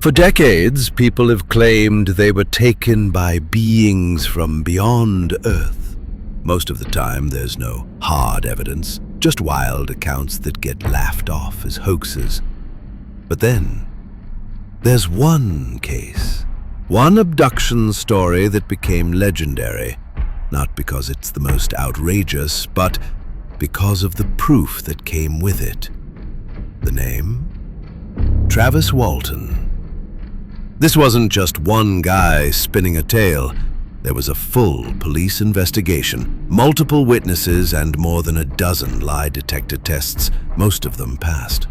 For decades, people have claimed they were taken by beings from beyond Earth. Most of the time, there's no hard evidence, just wild accounts that get laughed off as hoaxes. But then, there's one case, one abduction story that became legendary, not because it's the most outrageous, but because of the proof that came with it. The name? Travis Walton. This wasn't just one guy spinning a tale. There was a full police investigation, multiple witnesses, and more than a dozen lie detector tests, most of them passed.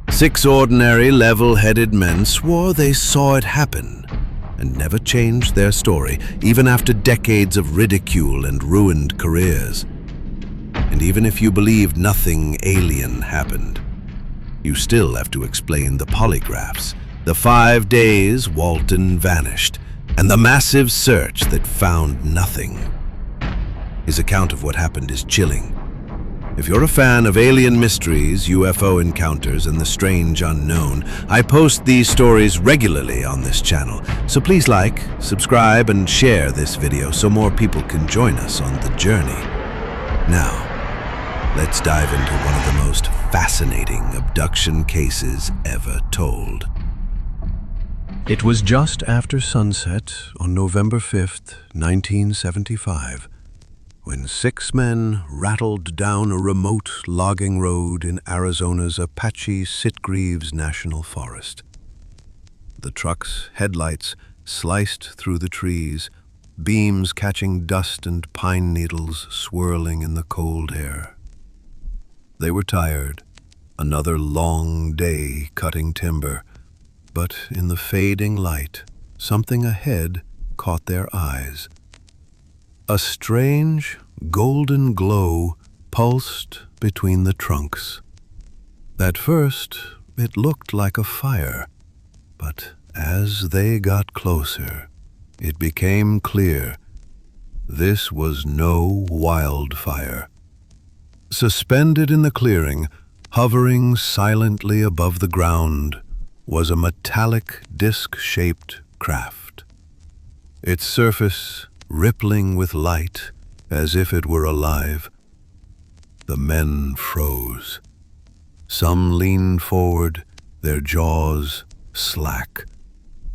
6 ordinary, level-headed men swore they saw it happen and never changed their story, even after decades of ridicule and ruined careers. And even if you believed nothing alien happened, you still have to explain the polygraphs, the 5 days Walton vanished, and the massive search that found nothing. His account of what happened is chilling. If you're a fan of alien mysteries, UFO encounters, and the strange unknown, I post these stories regularly on this channel, so please like, subscribe, and share this video so more people can join us on the journey. Now, let's dive into one of the most fascinating abduction cases ever told. It was just after sunset on November 5th, 1975, when 6 men rattled down a remote logging road in Arizona's Apache Sitgreaves National Forest. The truck's headlights sliced through the trees, beams catching dust and pine needles swirling in the cold air. They were tired, another long day cutting timber, but in the fading light, something ahead caught their eyes. A strange, golden glow pulsed between the trunks. At first, it looked like a fire, but as they got closer, it became clear this was no wildfire. Suspended in the clearing, hovering silently above the ground, was a metallic disc-shaped craft. Its surface rippling with light as if it were alive. The men froze. Some leaned forward, their jaws slack.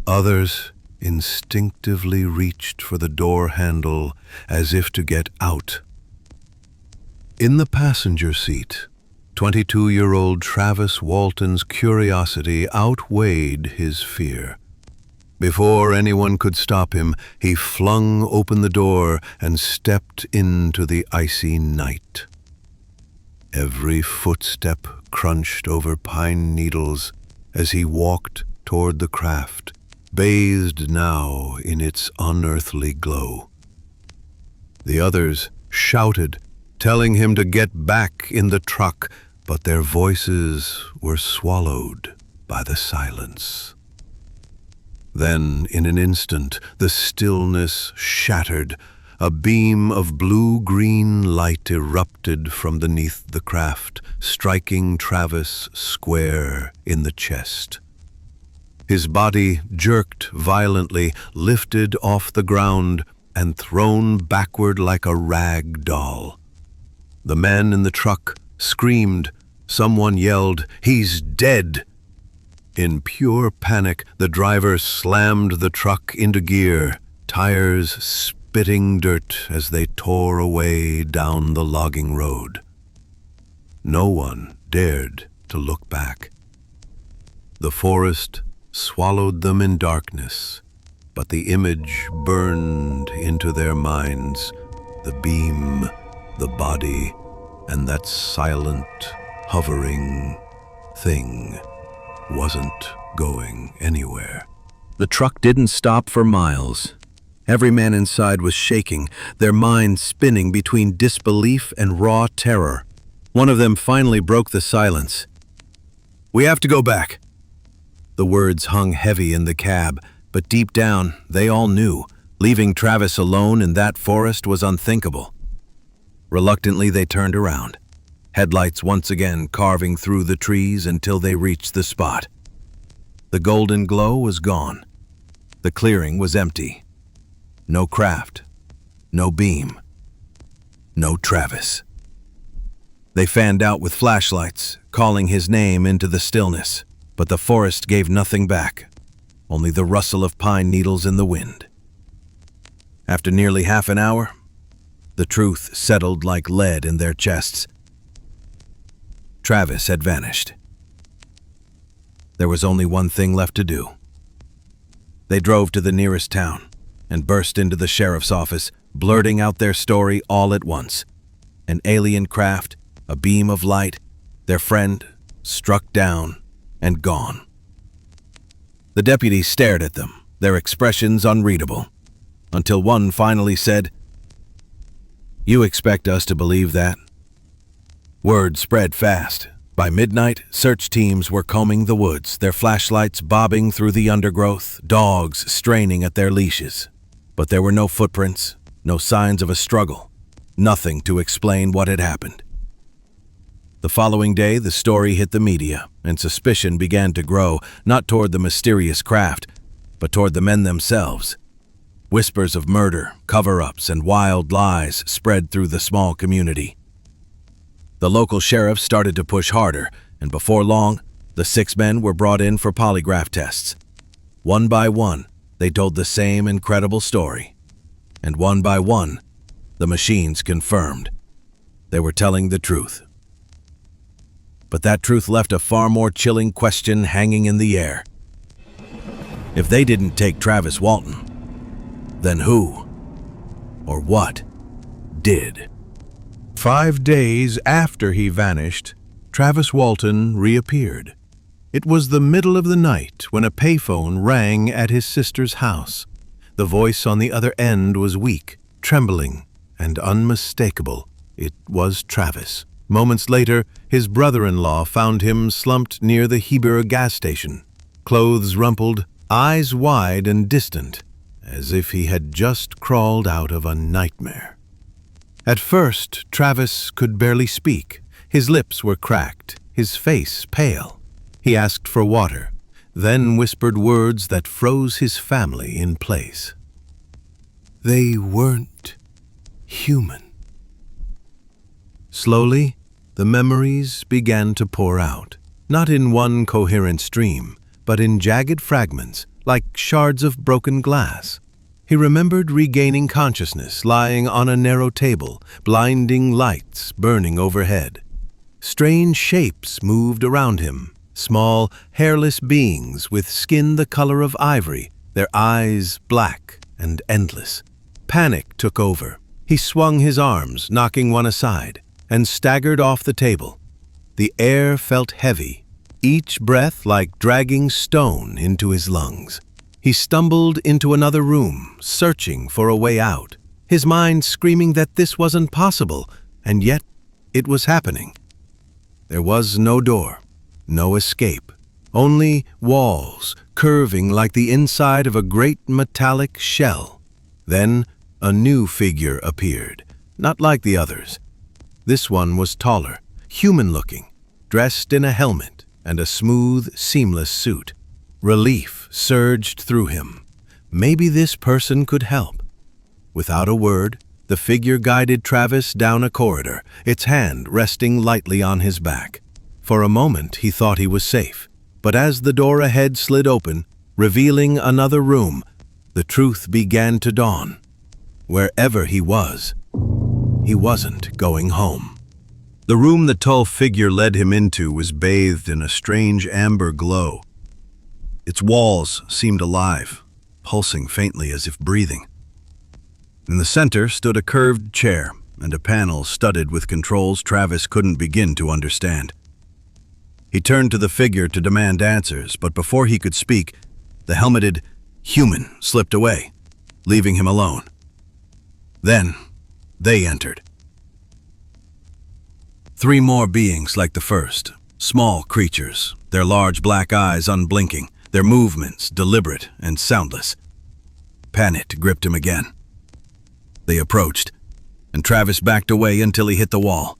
Others instinctively reached for the door handle as if to get out. In the passenger seat, 22-year-old Travis Walton's curiosity outweighed his fear. Before anyone could stop him, he flung open the door and stepped into the icy night. Every footstep crunched over pine needles as he walked toward the craft, bathed now in its unearthly glow. The others shouted, telling him to get back in the truck, but their voices were swallowed by the silence. Then, in an instant, the stillness shattered. A beam of blue-green light erupted from beneath the craft, striking Travis square in the chest. His body jerked violently, lifted off the ground, and thrown backward like a rag doll. The men in the truck screamed. Someone yelled, "He's dead!" In pure panic, the driver slammed the truck into gear, tires spitting dirt as they tore away down the logging road. No one dared to look back. The forest swallowed them in darkness, but the image burned into their minds, the beam, the body, and that silent, hovering thing wasn't going anywhere. The truck didn't stop for miles. Every man inside was shaking, their minds spinning between disbelief and raw terror. One of them finally broke the silence. "We have to go back." The words hung heavy in the cab, but deep down, they all knew leaving Travis alone in that forest was unthinkable. Reluctantly, they turned around, headlights once again carving through the trees until they reached the spot. The golden glow was gone. The clearing was empty. No craft, no beam, no Travis. They fanned out with flashlights, calling his name into the stillness, but the forest gave nothing back, only the rustle of pine needles in the wind. After nearly half an hour, the truth settled like lead in their chests. Travis had vanished. There was only one thing left to do. They drove to the nearest town and burst into the sheriff's office, blurting out their story all at once. An alien craft, a beam of light, their friend struck down and gone. The deputies stared at them, their expressions unreadable, until one finally said, "You expect us to believe that?" Word spread fast. By midnight, search teams were combing the woods, their flashlights bobbing through the undergrowth, dogs straining at their leashes. But there were no footprints, no signs of a struggle, nothing to explain what had happened. The following day, the story hit the media, and suspicion began to grow, not toward the mysterious craft, but toward the men themselves. Whispers of murder, cover-ups, and wild lies spread through the small community. The local sheriff started to push harder, and before long, the 6 men were brought in for polygraph tests. One by one, they told the same incredible story. And one by one, the machines confirmed. They were telling the truth. But that truth left a far more chilling question hanging in the air. If they didn't take Travis Walton, then who or what did? 5 days after he vanished, Travis Walton reappeared. It was the middle of the night when a payphone rang at his sister's house. The voice on the other end was weak, trembling, and unmistakable. It was Travis. Moments later, his brother-in-law found him slumped near the Heber gas station, clothes rumpled, eyes wide and distant, as if he had just crawled out of a nightmare. At first, Travis could barely speak. His lips were cracked, his face pale. He asked for water, then whispered words that froze his family in place. They weren't human. Slowly, the memories began to pour out, not in one coherent stream, but in jagged fragments, like shards of broken glass. He remembered regaining consciousness, lying on a narrow table, blinding lights burning overhead. Strange shapes moved around him, small, hairless beings with skin the color of ivory, their eyes black and endless. Panic took over. He swung his arms, knocking one aside, and staggered off the table. The air felt heavy, each breath like dragging stone into his lungs. He stumbled into another room, searching for a way out, his mind screaming that this wasn't possible, and yet it was happening. There was no door, no escape, only walls curving like the inside of a great metallic shell. Then a new figure appeared, not like the others. This one was taller, human-looking, dressed in a helmet and a smooth, seamless suit. Relief surged through him. Maybe this person could help. Without a word, the figure guided Travis down a corridor, its hand resting lightly on his back. For a moment, he thought he was safe. But as the door ahead slid open, revealing another room, the truth began to dawn. Wherever he wasn't going home. The room the tall figure led him into was bathed in a strange amber glow. Its walls seemed alive, pulsing faintly as if breathing. In the center stood a curved chair and a panel studded with controls Travis couldn't begin to understand. He turned to the figure to demand answers, but before he could speak, the helmeted human slipped away, leaving him alone. Then, they entered. 3 more beings like the first, small creatures, their large black eyes unblinking, their movements deliberate and soundless. Panic gripped him again. They approached, and Travis backed away until he hit the wall.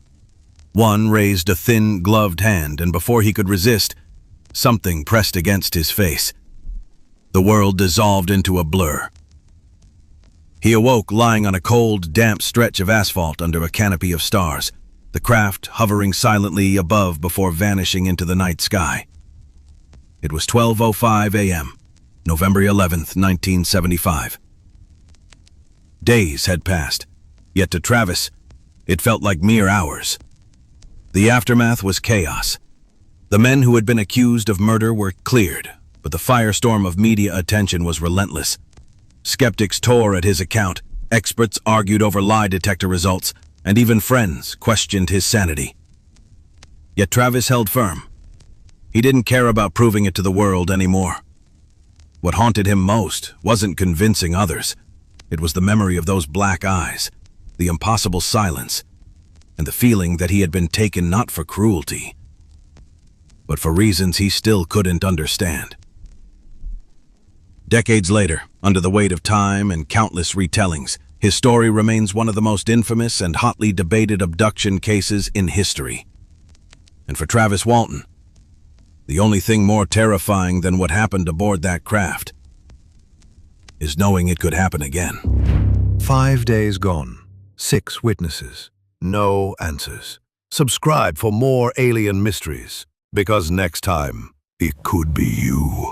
One raised a thin, gloved hand, and before he could resist, Something pressed against his face. The world dissolved into a blur. He awoke lying on a cold, damp stretch of asphalt under a canopy of stars, the craft hovering silently above before vanishing into the night sky. It was 12:05 a.m., November 11th, 1975. Days had passed, yet to Travis, it felt like mere hours. The aftermath was chaos. The men who had been accused of murder were cleared, but the firestorm of media attention was relentless. Skeptics tore at his account, experts argued over lie detector results, and even friends questioned his sanity. Yet Travis held firm. He didn't care about proving it to the world anymore. What haunted him most wasn't convincing others. It was the memory of those black eyes, the impossible silence, and the feeling that he had been taken not for cruelty, but for reasons he still couldn't understand. Decades later, under the weight of time and countless retellings, his story remains one of the most infamous and hotly debated abduction cases in history. And for Travis Walton, the only thing more terrifying than what happened aboard that craft is knowing it could happen again. 5 days gone, 6 witnesses, no answers. Subscribe for more alien mysteries, because next time, it could be you.